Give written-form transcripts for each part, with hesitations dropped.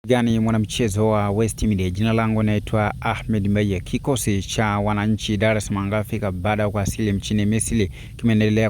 Gani mwanamchezo wa West Media. Jina langu naitwa Ahmed Mbaye. Kikosi cha wananchi Dar es Salaam Afrika baada ya kuwasili nchini Misri kimeendelea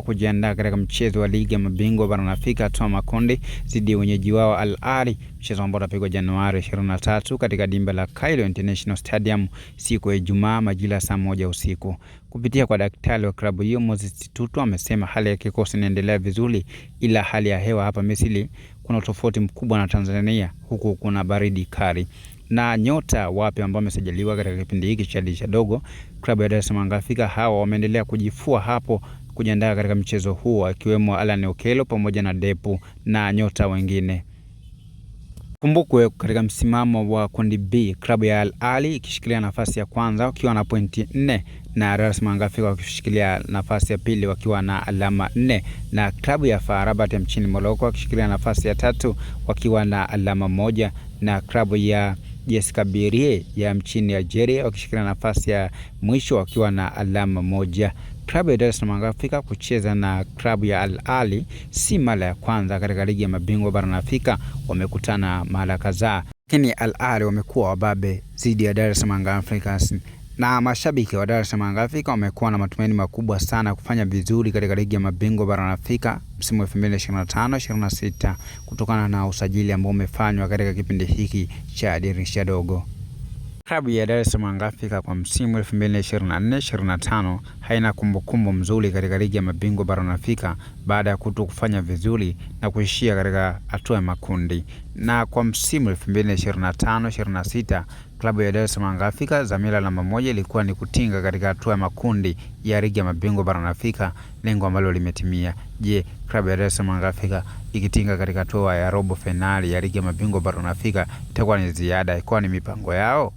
kujiandaa katika mchezo wa ligi ya mabingwa barani Afrika hatua makundi dhidi ya wenyeji wao Al Ahly, mchezo ambao utapigwa Januari 23 katika dimba la Cairo International Stadium siku ya Ijumaa majira saa 1 usiku. Kupitia kwa daktari wa klabu hiyo Moses Tutu amesema hali ya kikosi inaendelea vizuri, ila hali ya hewa hapa Misri kuna tofauti mkubwa na Tanzania, huku kuna baridi kali. Na nyota wapi ambao wamesajiliwa katika kipindi hiki cha dirisha dogo klabu ya Dar es Salaam Afrika, hawa wameendelea kujifua hapo kujiandaa katika mchezo huo, akiwemo Alan Okello pamoja na Depu na nyota wengine. Kumbukwe katika msimamo wa kundi B, klabu ya Al Ahly ikishikilia nafasi ya kwanza wakiwa na pointi 4 na Dar es Salaam Afrika wakishikilia nafasi ya pili wakiwa na alama 4, na klabu ya FAR Rabat ya nchini Morocco wakishikilia nafasi ya 3 wakiwa na alama 1, na klabu ya JS Kabylie ya nchini Algeria wakishikilia nafasi ya mwisho wakiwa na alama 1. Klabu ya Dar es Salaam Afrika kucheza na klabu ya Al Ahly si mara ya kwanza katika ligi ya mabingwa barani Afrika, wamekutana mara kadhaa, lakini Al Ahly wamekuwa wababe dhidi ya Dar es Salaam Afrika, na mashabiki wa Dar es Salaam Afrika wamekuwa na matumaini makubwa sana kufanya vizuri katika ligi ya mabingwa barani Afrika msimu wa 2025-26 kutokana na usajili ambao umefanywa katika kipindi hiki cha dirisha dogo. Klabu ya Dar es Salaam Afrika kwa msimu 2024-25 haina kumbukumbu mzuri katika ligi ya mabingwa barani Afrika baada ya kufanya vizuri na kuishia katika hatua ya makundi. Na kwa msimu 2025-26 klabu ya Dar es Salaam Afrika dhamira namba 1 ilikuwa ni kutinga katika hatua ya makundi ya ligi ya mabingwa barani Afrika, lengo ambalo limetimia. Je, klabu ya Dar es Salaam Afrika ikitinga katika hatua ya robo finali ya ligi ya mabingwa barani Afrika itakuwa ni ziada, itakuwa ni mipango yao?